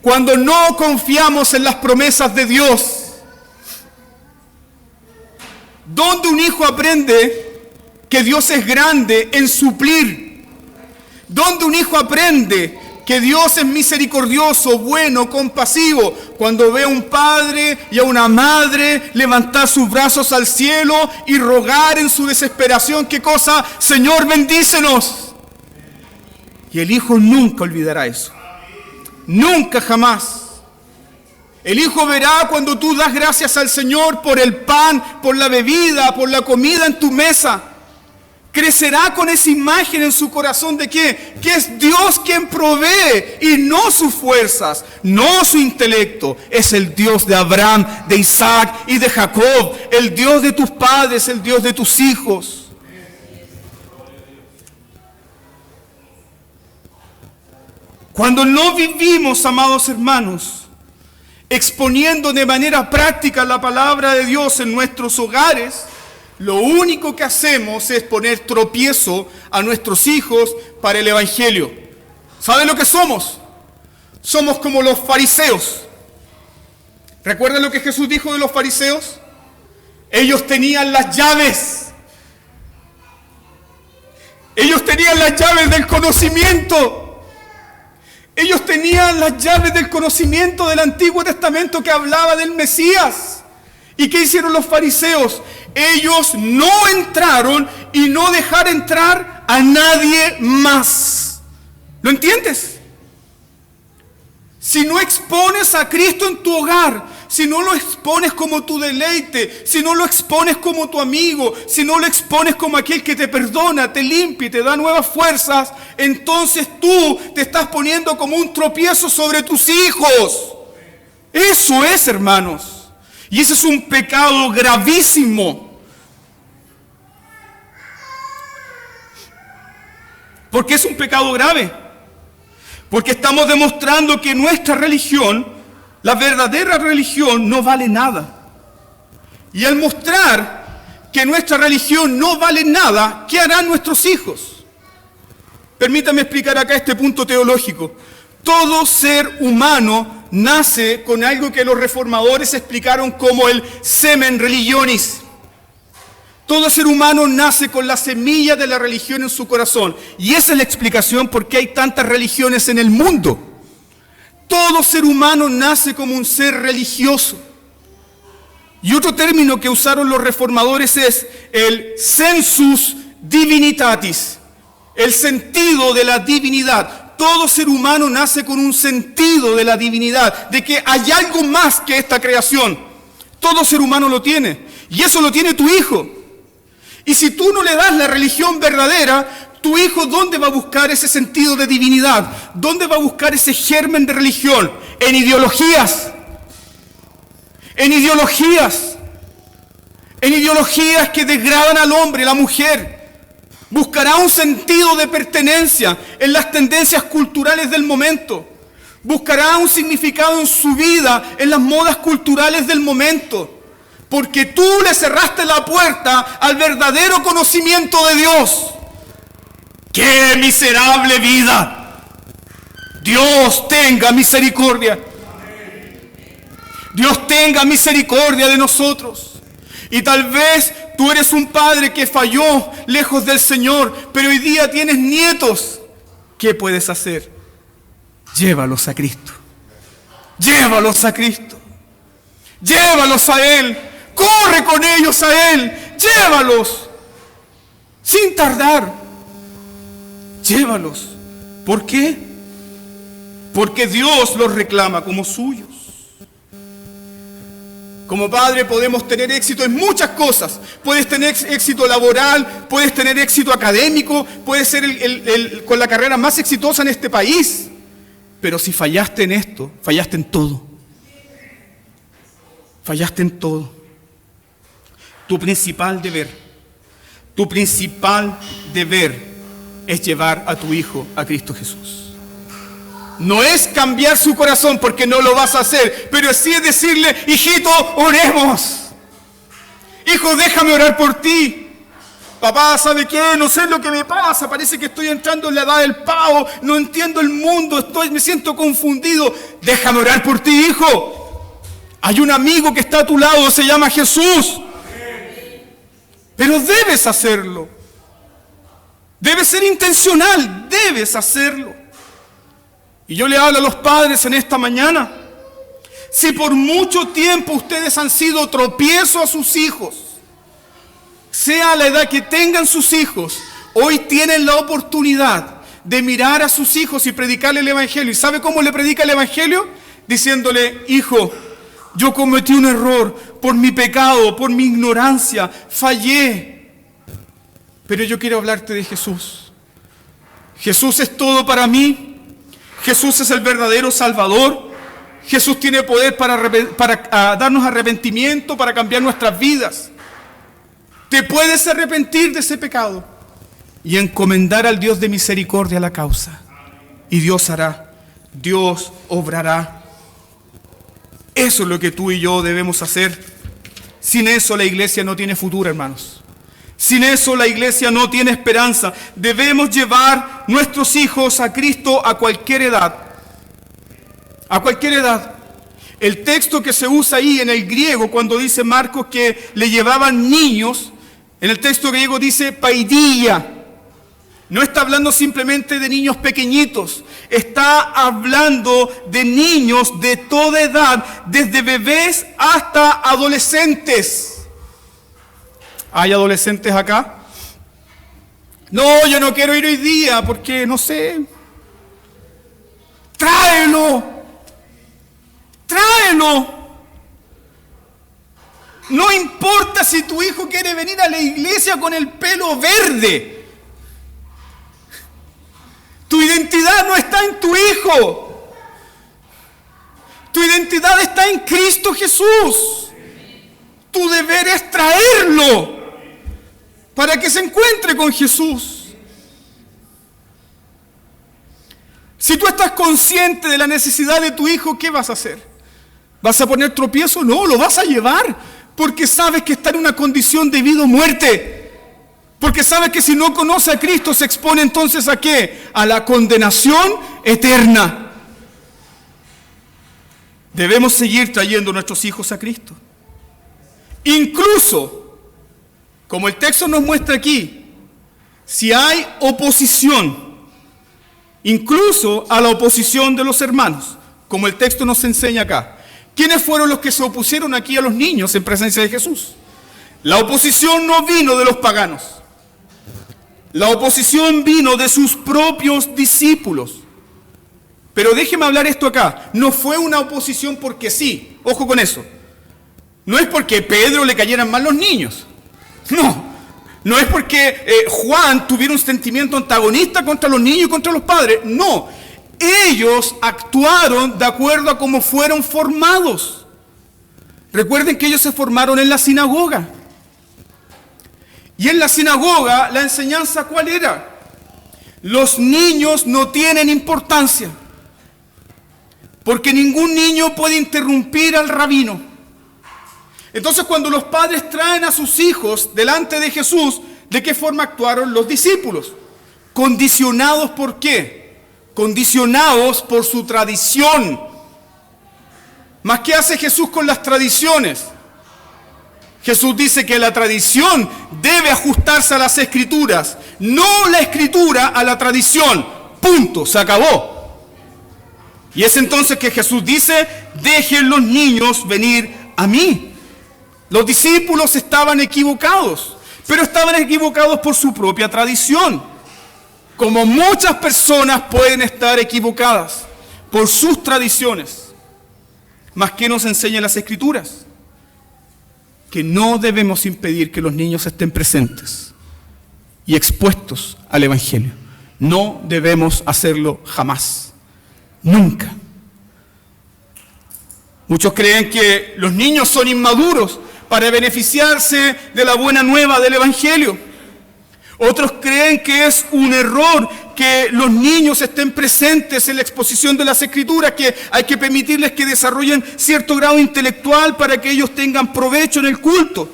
Cuando no confiamos en las promesas de Dios. ¿Dónde un hijo aprende que Dios es grande en suplir? ¿Dónde un hijo aprende que Dios es misericordioso, bueno, compasivo? Cuando ve a un padre y a una madre levantar sus brazos al cielo y rogar en su desesperación, ¿qué cosa? Señor, bendícenos. Y el hijo nunca olvidará eso. Nunca, jamás. El hijo verá cuando tú das gracias al Señor por el pan, por la bebida, por la comida en tu mesa. Crecerá con esa imagen en su corazón de que es Dios quien provee y no sus fuerzas, no su intelecto. Es el Dios de Abraham, de Isaac y de Jacob, el Dios de tus padres, el Dios de tus hijos. Cuando no vivimos, amados hermanos, exponiendo de manera práctica la palabra de Dios en nuestros hogares, lo único que hacemos es poner tropiezo a nuestros hijos para el Evangelio. ¿Saben lo que somos? Somos como los fariseos. ¿Recuerdan lo que Jesús dijo de los fariseos? Ellos tenían las llaves. Ellos tenían las llaves del conocimiento. Ellos tenían las llaves del conocimiento del Antiguo Testamento que hablaba del Mesías. ¿Y qué hicieron los fariseos? Ellos no entraron y no dejaron entrar a nadie más. ¿Lo entiendes? Si no expones a Cristo en tu hogar, si no lo expones como tu deleite, si no lo expones como tu amigo, si no lo expones como aquel que te perdona, te limpia y te da nuevas fuerzas, entonces tú te estás poniendo como un tropiezo sobre tus hijos. Eso es, hermanos. Y ese es un pecado gravísimo. ¿Por qué es un pecado grave? Porque estamos demostrando que nuestra religión, la verdadera religión, no vale nada. Y al mostrar que nuestra religión no vale nada, ¿qué harán nuestros hijos? Permítame explicar acá este punto teológico. Todo ser humano nace con algo que los reformadores explicaron como el semen religionis. Todo ser humano nace con la semilla de la religión en su corazón. Y esa es la explicación por qué hay tantas religiones en el mundo. Todo ser humano nace como un ser religioso. Y otro término que usaron los reformadores es el sensus divinitatis, el sentido de la divinidad. Todo ser humano nace con un sentido de la divinidad, de que hay algo más que esta creación. Todo ser humano lo tiene. Y eso lo tiene tu hijo. Y si tú no le das la religión verdadera, tu hijo, ¿dónde va a buscar ese sentido de divinidad? ¿Dónde va a buscar ese germen de religión? En ideologías. En ideologías. En ideologías que degradan al hombre, a la mujer. Buscará un sentido de pertenencia en las tendencias culturales del momento. Buscará un significado en su vida, en las modas culturales del momento. Porque tú le cerraste la puerta al verdadero conocimiento de Dios. ¡Qué miserable vida! Dios tenga misericordia. Dios tenga misericordia de nosotros. Y tal vez tú eres un padre que falló lejos del Señor, pero hoy día tienes nietos. ¿Qué puedes hacer? Llévalos a Cristo. Llévalos a Cristo. Llévalos a Él. Corre con ellos a Él. Llévalos. Sin tardar. Llévalos. ¿Por qué? Porque Dios los reclama como suyos. Como padre podemos tener éxito en muchas cosas. Puedes tener éxito laboral, puedes tener éxito académico, puedes ser con la carrera más exitosa en este país. Pero si fallaste en esto, fallaste en todo. Fallaste en todo. Tu principal deber es llevar a tu hijo a Cristo Jesús. No es cambiar su corazón, porque no lo vas a hacer, pero sí es decirle: hijito, oremos. Hijo, déjame orar por ti. Papá, ¿sabe qué? No sé lo que me pasa, parece que estoy entrando en la edad del pavo, no entiendo el mundo, me siento confundido. Déjame orar por ti, hijo. Hay un amigo que está a tu lado, se llama Jesús. Pero debes hacerlo. Debes ser intencional, debes hacerlo. Y yo le hablo a los padres en esta mañana. Si por mucho tiempo ustedes han sido tropiezo a sus hijos, sea la edad que tengan sus hijos, hoy tienen la oportunidad de mirar a sus hijos y predicarle el Evangelio. ¿Y sabe cómo le predica el Evangelio? Diciéndole: hijo, yo cometí un error por mi pecado, por mi ignorancia, fallé. Pero yo quiero hablarte de Jesús. Jesús es todo para mí. Jesús es el verdadero Salvador. Jesús tiene poder para darnos arrepentimiento, para cambiar nuestras vidas. Te puedes arrepentir de ese pecado y encomendar al Dios de misericordia la causa. Y Dios hará, Dios obrará. Eso es lo que tú y yo debemos hacer. Sin eso la iglesia no tiene futuro, hermanos. Sin eso la iglesia no tiene esperanza. Debemos llevar nuestros hijos a Cristo a cualquier edad. A cualquier edad. El texto que se usa ahí en el griego, cuando dice Marcos que le llevaban niños, en el texto griego dice paidia. No está hablando simplemente de niños pequeñitos. Está hablando de niños de toda edad, desde bebés hasta adolescentes. ¿Hay adolescentes acá? No, yo no quiero ir hoy día porque no sé. Tráelo. Tráelo. No importa si tu hijo quiere venir a la iglesia con el pelo verde. Tu identidad no está en tu hijo. Tu identidad está en Cristo Jesús. Tu deber es traerlo para que se encuentre con Jesús. Si tú estás consciente de la necesidad de tu hijo, ¿qué vas a hacer? ¿Vas a poner tropiezo? No, lo vas a llevar, porque sabes que está en una condición de vida o muerte. Porque sabes que si no conoce a Cristo se expone entonces ¿a qué? A la condenación eterna. Debemos seguir trayendo a nuestros hijos a Cristo. Incluso, como el texto nos muestra aquí, si hay oposición, incluso a la oposición de los hermanos, como el texto nos enseña acá. ¿Quiénes fueron los que se opusieron aquí a los niños en presencia de Jesús? La oposición no vino de los paganos. La oposición vino de sus propios discípulos. Pero déjeme hablar esto acá. No fue una oposición porque sí. Ojo con eso. No es porque a Pedro le cayeran mal los niños. No es porque Juan tuviera un sentimiento antagonista contra los niños y contra los padres. No, ellos actuaron de acuerdo a cómo fueron formados. Recuerden que ellos se formaron en la sinagoga. Y en la sinagoga la enseñanza ¿cuál era? Los niños no tienen importancia, porque ningún niño puede interrumpir al rabino. Entonces cuando los padres traen a sus hijos delante de Jesús, ¿de qué forma actuaron los discípulos? ¿Condicionados por qué? Condicionados por su tradición. Mas ¿qué hace Jesús con las tradiciones? Jesús dice que la tradición debe ajustarse a las Escrituras, no la Escritura a la tradición. Punto, se acabó. Y es entonces que Jesús dice, dejen los niños venir a mí. Los discípulos estaban equivocados, pero estaban equivocados por su propia tradición. Como muchas personas pueden estar equivocadas por sus tradiciones. Mas ¿qué nos enseñan las Escrituras? Que no debemos impedir que los niños estén presentes y expuestos al Evangelio. No debemos hacerlo jamás, nunca. Muchos creen que los niños son inmaduros para beneficiarse de la buena nueva del Evangelio. Otros creen que es un error que los niños estén presentes en la exposición de las Escrituras, que hay que permitirles que desarrollen cierto grado intelectual para que ellos tengan provecho en el culto.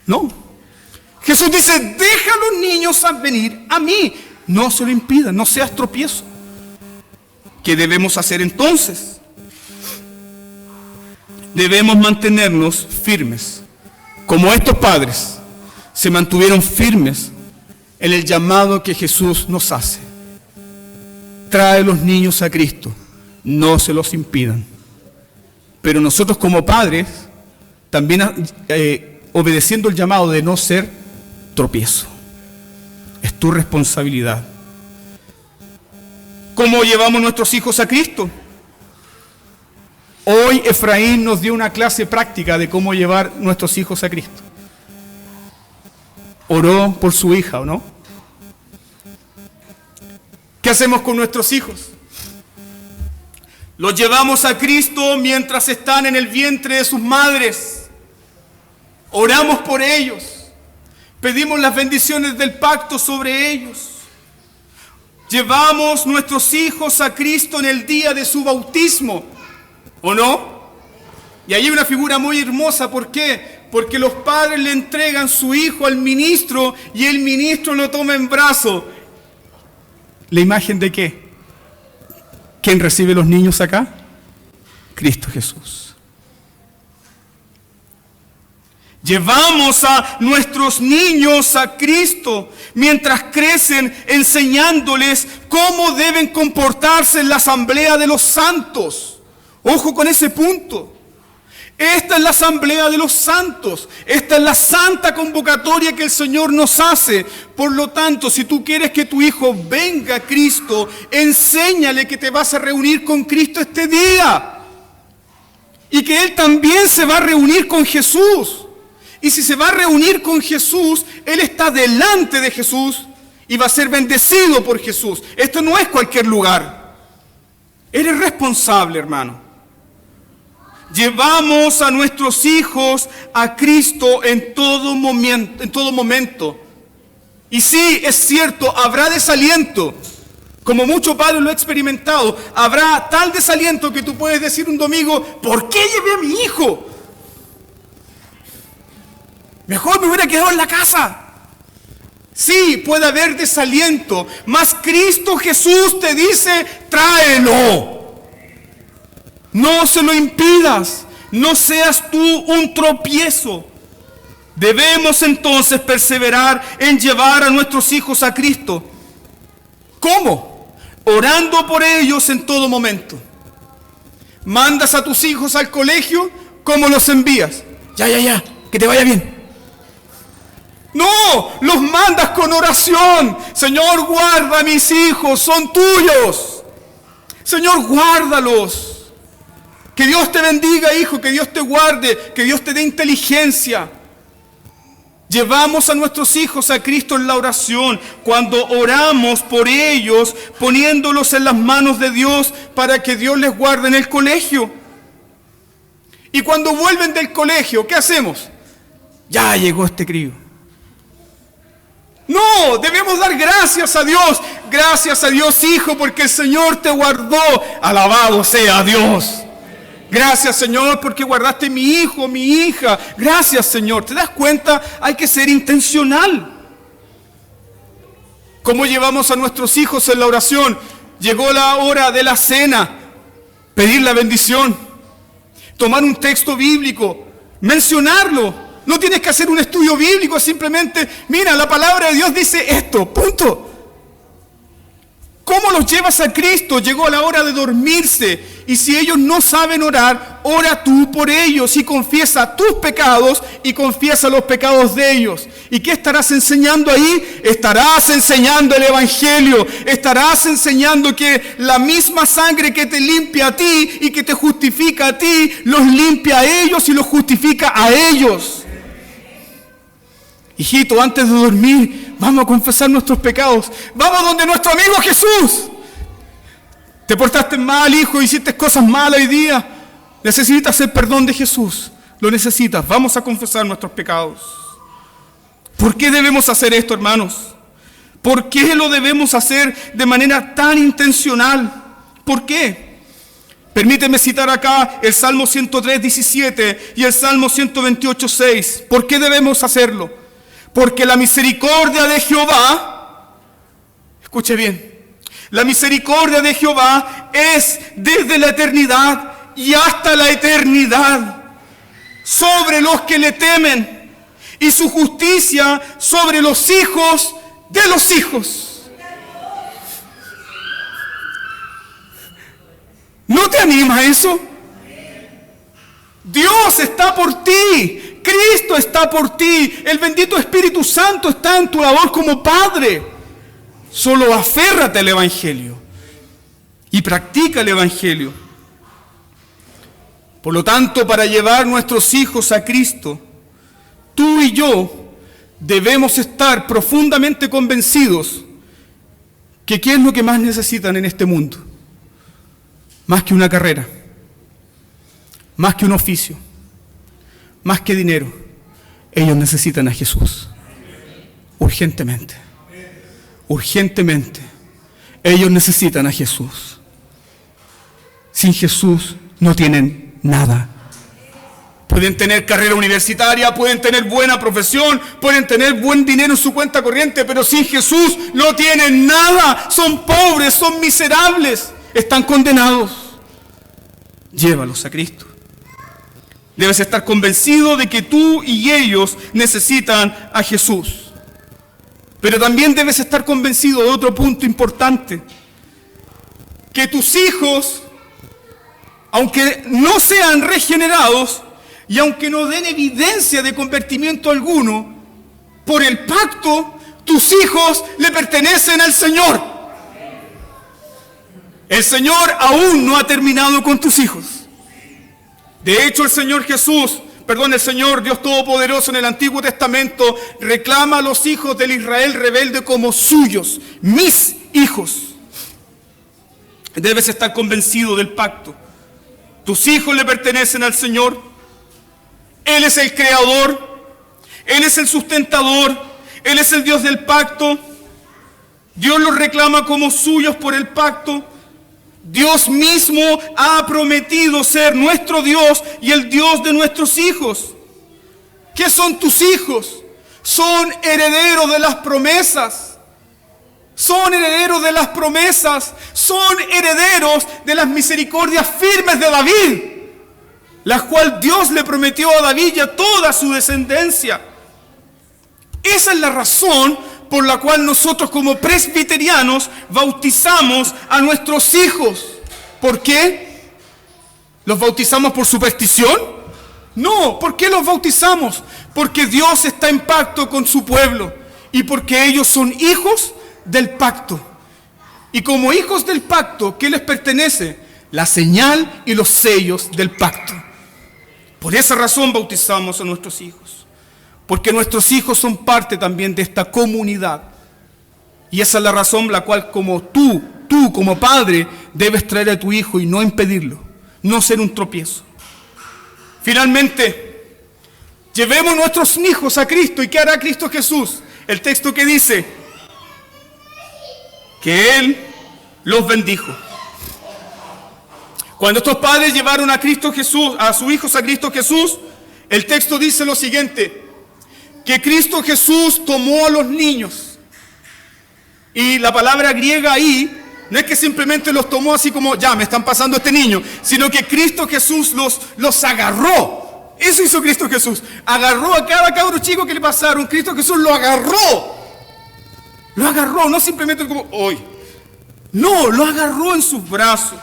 No. Jesús dice, deja a los niños a venir a mí. No se lo impidan, no seas tropiezo. ¿Qué debemos hacer entonces? Debemos mantenernos firmes, como estos padres se mantuvieron firmes en el llamado que Jesús nos hace. Trae los niños a Cristo, no se los impidan. Pero nosotros como padres, también obedeciendo el llamado de no ser tropiezo. Es tu responsabilidad. ¿Cómo llevamos nuestros hijos a Cristo? Hoy Efraín nos dio una clase práctica de cómo llevar nuestros hijos a Cristo. Oró por su hija, ¿o no? ¿Qué hacemos con nuestros hijos? Los llevamos a Cristo mientras están en el vientre de sus madres. Oramos por ellos. Pedimos las bendiciones del pacto sobre ellos. Llevamos nuestros hijos a Cristo en el día de su bautismo, ¿o no? Y ahí hay una figura muy hermosa. ¿Por qué? Porque los padres le entregan su hijo al ministro y el ministro lo toma en brazo. ¿La imagen de qué? ¿Quién recibe los niños acá? Cristo Jesús. Llevamos a nuestros niños a Cristo mientras crecen, enseñándoles cómo deben comportarse en la asamblea de los santos. Ojo con ese punto. Esta es la asamblea de los santos. Esta es la santa convocatoria que el Señor nos hace. Por lo tanto, si tú quieres que tu hijo venga a Cristo, enséñale que te vas a reunir con Cristo este día. Y que él también se va a reunir con Jesús. Y si se va a reunir con Jesús, él está delante de Jesús y va a ser bendecido por Jesús. Esto no es cualquier lugar. Eres responsable, hermano. Llevamos a nuestros hijos a Cristo en todo momento. Y sí, es cierto, habrá desaliento. Como muchos padres lo he experimentado, habrá tal desaliento que tú puedes decir un domingo, ¿por qué llevé a mi hijo? Mejor me hubiera quedado en la casa. Sí, puede haber desaliento, mas Cristo Jesús te dice, tráelo. No se lo impidas, no seas tú un tropiezo. Debemos entonces perseverar en llevar a nuestros hijos a Cristo. ¿Cómo? Orando por ellos en todo momento. ¿Mandas a tus hijos al colegio? ¿Cómo los envías? Ya, que te vaya bien. No, los mandas con oración. Señor, guarda a mis hijos, son tuyos. Señor, guárdalos. Que Dios te bendiga, hijo, que Dios te guarde, que Dios te dé inteligencia. Llevamos a nuestros hijos a Cristo en la oración, cuando oramos por ellos, poniéndolos en las manos de Dios para que Dios les guarde en el colegio. Y cuando vuelven del colegio, ¿qué hacemos? Ya llegó este crío. No, debemos dar gracias a Dios. Gracias a Dios, hijo, porque el Señor te guardó. Alabado sea Dios. Gracias, Señor, porque guardaste mi hijo, mi hija. Gracias, Señor. ¿Te das cuenta? Hay que ser intencional. ¿Cómo llevamos a nuestros hijos en la oración? Llegó la hora de la cena. Pedir la bendición. tomar un texto bíblico, mencionarlo. No tienes que hacer un estudio bíblico, simplemente, mira, la palabra de Dios dice esto, punto. ¿Cómo los llevas a Cristo? Llegó la hora de dormirse. Y si ellos no saben orar, ora tú por ellos y confiesa tus pecados y confiesa los pecados de ellos. ¿Y qué estarás enseñando ahí? Estarás enseñando el Evangelio. Estarás enseñando que la misma sangre que te limpia a ti y que te justifica a ti, los limpia a ellos y los justifica a ellos. Hijito, antes de dormir, vamos a confesar nuestros pecados. Vamos donde nuestro amigo Jesús. Te portaste mal, hijo, hiciste cosas malas hoy día. Necesitas el perdón de Jesús. Lo necesitas. Vamos a confesar nuestros pecados. ¿Por qué debemos hacer esto, hermanos? ¿Por qué lo debemos hacer de manera tan intencional? ¿Por qué? Permíteme citar acá el Salmo 103, 17 y el Salmo 128, 6. ¿Por qué debemos hacerlo? Porque la misericordia de Jehová, escuche bien, la misericordia de Jehová es desde la eternidad y hasta la eternidad sobre los que le temen, y su justicia sobre los hijos de los hijos. ¿No te anima eso? Dios está por ti. Cristo está por ti. El bendito Espíritu Santo está en tu labor como Padre. Solo aférrate al Evangelio y practica el Evangelio. Por lo tanto, para llevar nuestros hijos a Cristo, tú y yo debemos estar profundamente convencidos que ¿qué es lo que más necesitan en este mundo? Más que una carrera, más que un oficio, más que dinero, ellos necesitan a Jesús. Urgentemente. Urgentemente. Ellos necesitan a Jesús. Sin Jesús no tienen nada. Pueden tener carrera universitaria, pueden tener buena profesión, pueden tener buen dinero en su cuenta corriente, pero sin Jesús no tienen nada. Son pobres, son miserables, están condenados. Llévalos a Cristo. Debes estar convencido de que tú y ellos necesitan a Jesús. Pero también debes estar convencido de otro punto importante. Que tus hijos, aunque no sean regenerados y aunque no den evidencia de convertimiento alguno, por el pacto, tus hijos le pertenecen al Señor. El Señor aún no ha terminado con tus hijos. De hecho, el Señor Dios Todopoderoso en el Antiguo Testamento reclama a los hijos del Israel rebelde como suyos, mis hijos. Debes estar convencido del pacto. Tus hijos le pertenecen al Señor. Él es el creador, Él es el sustentador, Él es el Dios del pacto. Dios los reclama como suyos por el pacto. Dios mismo ha prometido ser nuestro Dios y el Dios de nuestros hijos. ¿Qué son tus hijos? Son herederos de las promesas. Son herederos de las promesas. Son herederos de las misericordias firmes de David, las cuales Dios le prometió a David y a toda su descendencia. Esa es la razón por la cual nosotros como presbiterianos bautizamos a nuestros hijos. ¿Por qué? ¿Los bautizamos por superstición? No, ¿por qué los bautizamos? Porque Dios está en pacto con su pueblo y porque ellos son hijos del pacto. Y como hijos del pacto, ¿qué les pertenece? La señal y los sellos del pacto. Por esa razón bautizamos a nuestros hijos. Porque nuestros hijos son parte también de esta comunidad. Y esa es la razón la cual como tú como padre debes traer a tu hijo y no impedirlo, no ser un tropiezo. Finalmente, llevemos nuestros hijos a Cristo. ¿Y qué hará Cristo Jesús? El texto que dice que Él los bendijo. Cuando estos padres llevaron a Cristo Jesús, a sus hijos a Cristo Jesús, el texto dice lo siguiente: que Cristo Jesús tomó a los niños. Y la palabra griega ahí No es que simplemente los tomó así como, ya, me están pasando este niño, sino que Cristo Jesús los agarró. Eso hizo Cristo Jesús. Agarró a cada cabro chico que le pasaron. Cristo Jesús lo agarró. Lo agarró, no simplemente como, hoy. No, lo agarró en sus brazos.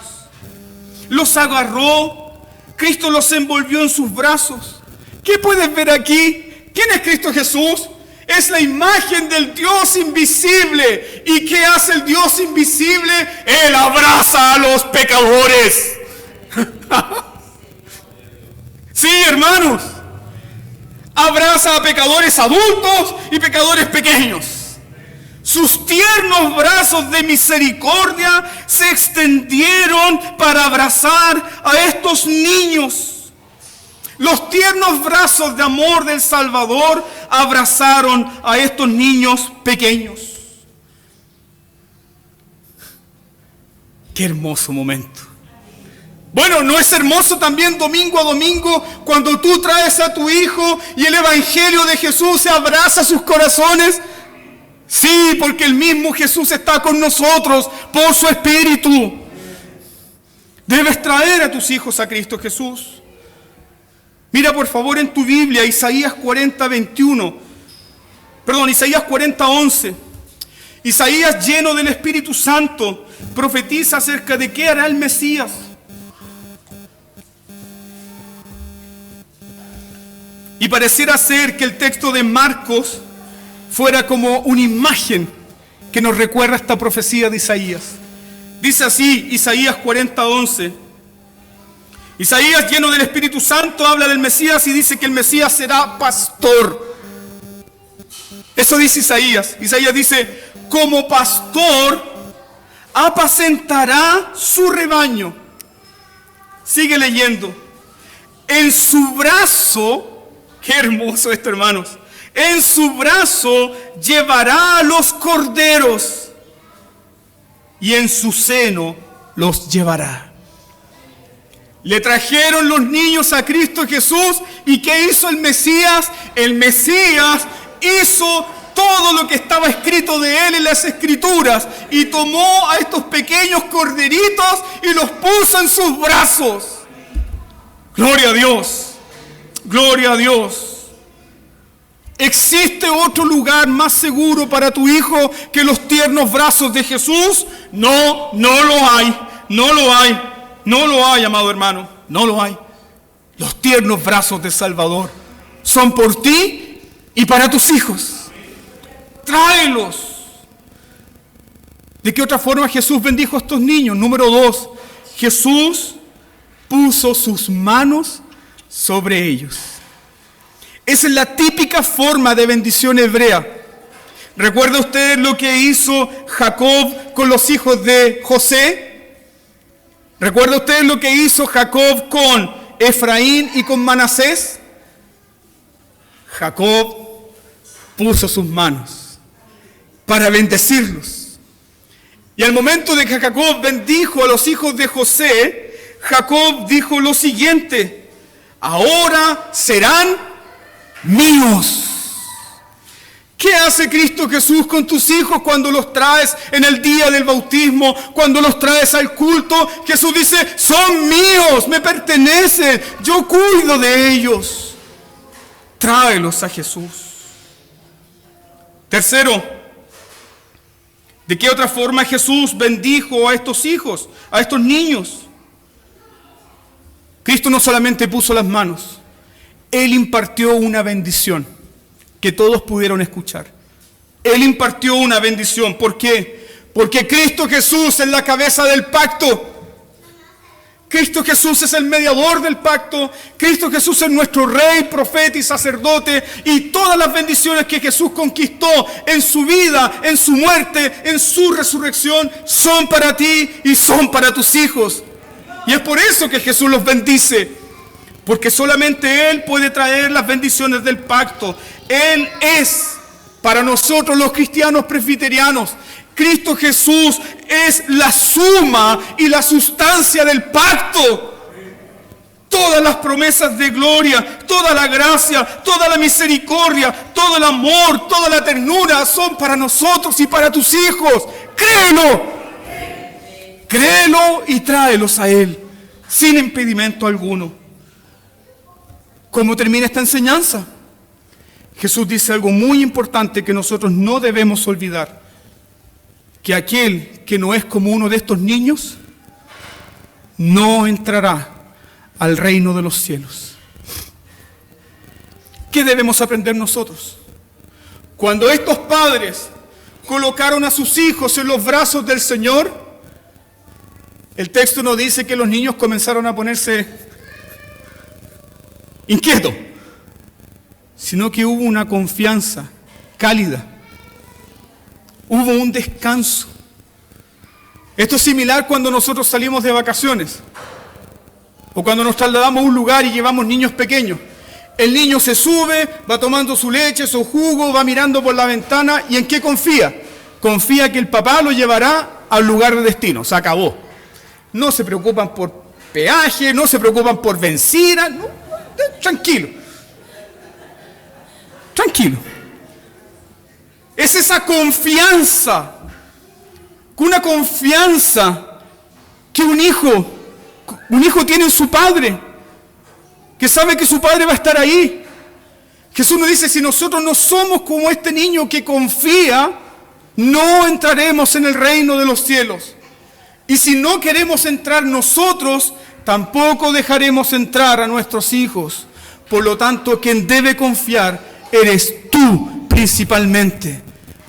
Los agarró. Cristo los envolvió en sus brazos. ¿Qué puedes ver aquí? ¿Quién es Cristo Jesús? Es la imagen del Dios invisible. ¿Y qué hace el Dios invisible? Él abraza a los pecadores. Sí, hermanos. Abraza a pecadores adultos y pecadores pequeños. Sus tiernos brazos de misericordia se extendieron para abrazar a estos niños. Los tiernos brazos de amor del Salvador abrazaron a estos niños pequeños. Qué hermoso momento. Bueno, ¿no es hermoso también domingo a domingo cuando tú traes a tu hijo y el Evangelio de Jesús se abraza sus corazones? Sí, porque el mismo Jesús está con nosotros por su Espíritu. Debes traer a tus hijos a Cristo Jesús. Mira por favor en tu Biblia Isaías 40:11. Isaías, lleno del Espíritu Santo, profetiza acerca de qué hará el Mesías. Y pareciera ser que el texto de Marcos fuera como una imagen que nos recuerda esta profecía de Isaías. Dice así, Isaías 40:11. Isaías, lleno del Espíritu Santo, habla del Mesías y dice que el Mesías será pastor. Eso dice Isaías. Isaías dice, como pastor apacentará su rebaño. Sigue leyendo. En su brazo, qué hermoso esto, hermanos. En su brazo llevará a los corderos y en su seno los llevará. Le trajeron los niños a Cristo Jesús. ¿Y qué hizo el Mesías? El Mesías hizo todo lo que estaba escrito de él en las Escrituras y tomó a estos pequeños corderitos y los puso en sus brazos. Gloria a Dios. Gloria a Dios. ¿Existe otro lugar más seguro para tu hijo que los tiernos brazos de Jesús? No, no lo hay. No lo hay. No lo hay, amado hermano, no lo hay. Los tiernos brazos del Salvador son por ti y para tus hijos. Tráelos. ¿De qué otra forma Jesús bendijo a estos niños? Número 2, Jesús puso sus manos sobre ellos. Esa es la típica forma de bendición hebrea. ¿Recuerda usted lo que hizo Jacob con los hijos de José? ¿Recuerda usted lo que hizo Jacob con Efraín y con Manasés? Jacob puso sus manos para bendecirlos. Y al momento de que Jacob bendijo a los hijos de José, Jacob dijo lo siguiente: ahora serán míos. ¿Qué hace Cristo Jesús con tus hijos cuando los traes en el día del bautismo, cuando los traes al culto? Jesús dice, son míos, me pertenecen, yo cuido de ellos. Tráelos a Jesús. Tercero, ¿de qué otra forma Jesús bendijo a estos hijos, a estos niños? Cristo no solamente puso las manos, Él impartió una bendición que todos pudieron escuchar. Él impartió una bendición. ¿Por qué? Porque Cristo Jesús es la cabeza del pacto. Cristo Jesús es el mediador del pacto. Cristo Jesús es nuestro rey, profeta y sacerdote. Y todas las bendiciones que Jesús conquistó en su vida, en su muerte, en su resurrección, son para ti y son para tus hijos. Y es por eso que Jesús los bendice. Porque solamente Él puede traer las bendiciones del pacto. Él es, para nosotros los cristianos presbiterianos, Cristo Jesús es la suma y la sustancia del pacto. Todas las promesas de gloria, toda la gracia, toda la misericordia, todo el amor, toda la ternura son para nosotros y para tus hijos. Créelo. Créelo y tráelos a Él, sin impedimento alguno. ¿Cómo termina esta enseñanza? Jesús dice algo muy importante que nosotros no debemos olvidar: que aquel que no es como uno de estos niños no entrará al reino de los cielos. ¿Qué debemos aprender nosotros? Cuando estos padres colocaron a sus hijos en los brazos del Señor, el texto nos dice que los niños comenzaron a ponerse inquietos, sino que hubo una confianza cálida, hubo un descanso. Esto es similar cuando nosotros salimos de vacaciones o cuando nos trasladamos a un lugar y llevamos niños pequeños. El niño se sube, va tomando su leche, su jugo, va mirando por la ventana. ¿Y en qué confía? Confía que el papá lo llevará al lugar de destino. Se acabó. No se preocupan por peaje, no se preocupan por benzina. No, tranquilo. Tranquilo. Es esa confianza, una confianza que un hijo tiene en su padre, que sabe que su padre va a estar ahí. Jesús nos dice, si nosotros no somos como este niño que confía, no entraremos en el reino de los cielos. Y si no queremos entrar nosotros, tampoco dejaremos entrar a nuestros hijos. Por lo tanto, quien debe confiar eres tú principalmente.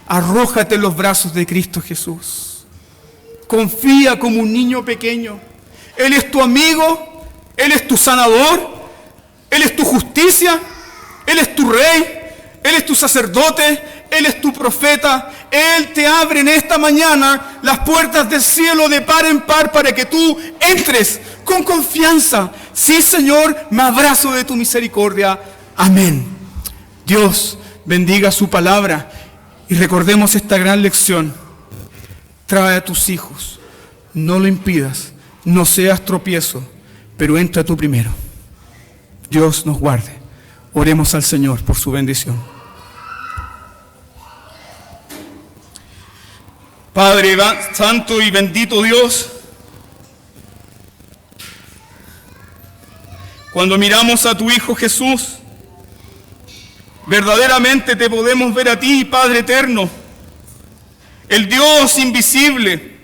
Arrójate en los brazos de Cristo Jesús. Confía como un niño pequeño. Él es tu amigo, Él es tu sanador, Él es tu justicia, Él es tu rey, Él es tu sacerdote, Él es tu profeta. Él te abre en esta mañana las puertas del cielo de par en par para que tú entres con confianza. Sí, Señor, me abrazo de tu misericordia. Amén. Dios bendiga su palabra y recordemos esta gran lección. Trae a tus hijos, no lo impidas, no seas tropiezo, pero entra tú primero. Dios nos guarde. Oremos al Señor por su bendición. Padre santo y bendito Dios, cuando miramos a tu Hijo Jesús, verdaderamente te podemos ver a ti, Padre eterno, el Dios invisible,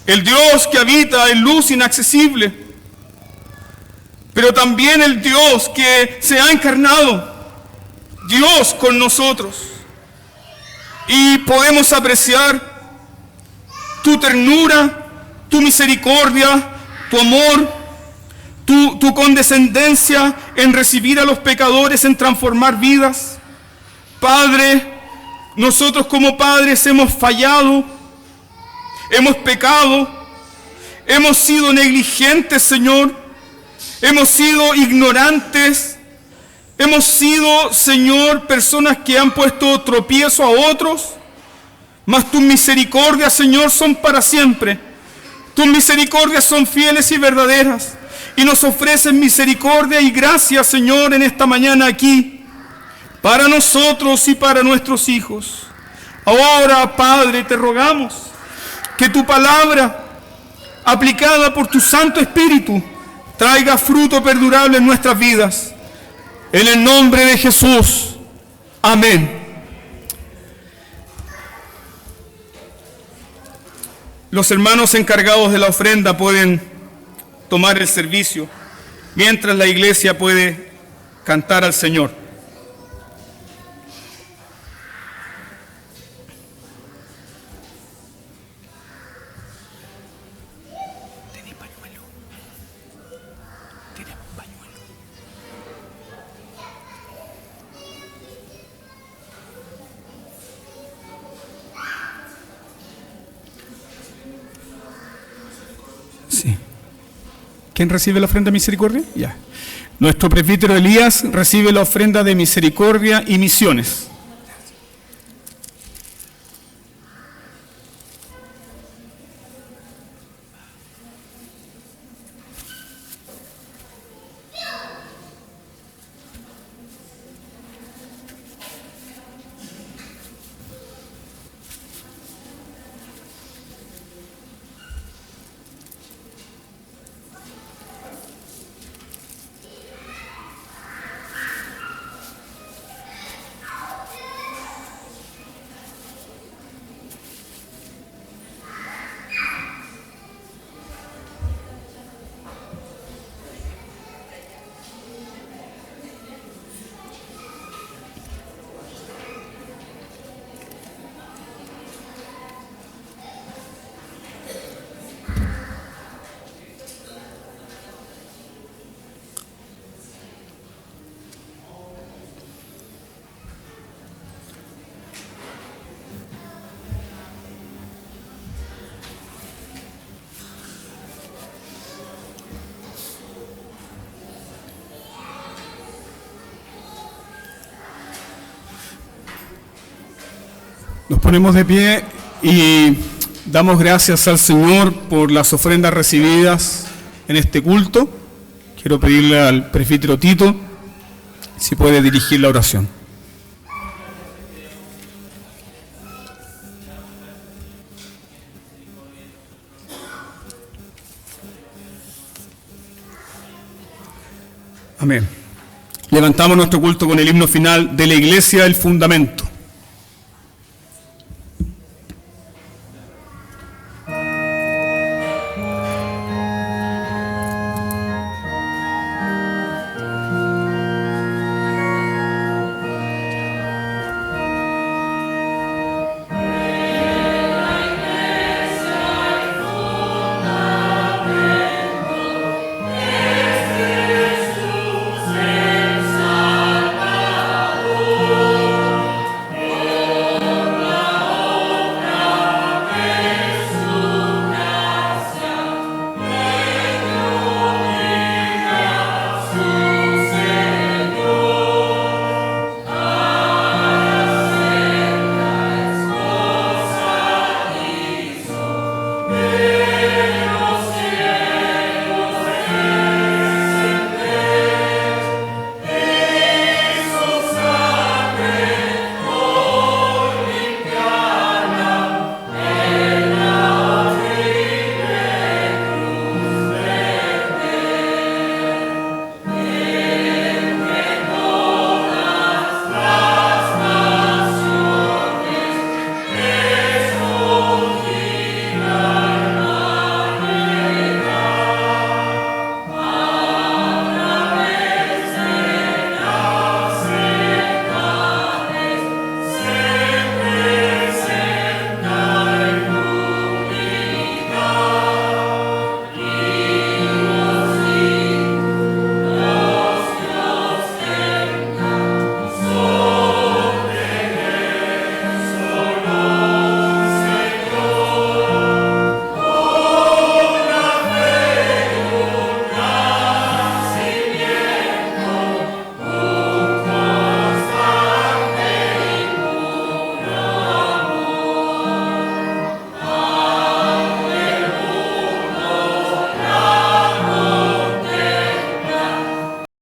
el Dios que habita en luz inaccesible, pero también el Dios que se ha encarnado, Dios con nosotros. Y podemos apreciar tu ternura, tu misericordia, tu amor, tu condescendencia en recibir a los pecadores, en transformar vidas. Padre, nosotros como padres hemos fallado, hemos pecado, hemos sido negligentes, Señor. Hemos sido ignorantes, hemos sido, Señor, personas que han puesto tropiezo a otros, mas tus misericordias, Señor, son para siempre. Tus misericordias son fieles y verdaderas, y nos ofrecen misericordia y gracia, Señor, en esta mañana aquí, para nosotros y para nuestros hijos. Ahora, Padre, te rogamos que tu palabra, aplicada por tu Santo Espíritu, traiga fruto perdurable en nuestras vidas. En el nombre de Jesús. Amén. Los hermanos encargados de la ofrenda pueden tomar el servicio, mientras la iglesia puede cantar al Señor. Sí. ¿Quién recibe la ofrenda de misericordia? Ya. Nuestro presbítero Elías recibe la ofrenda de misericordia y misiones. Nos ponemos de pie y damos gracias al Señor por las ofrendas recibidas en este culto. Quiero pedirle al presbítero Tito si puede dirigir la oración. Amén. Levantamos nuestro culto con el himno final de la Iglesia, el fundamento.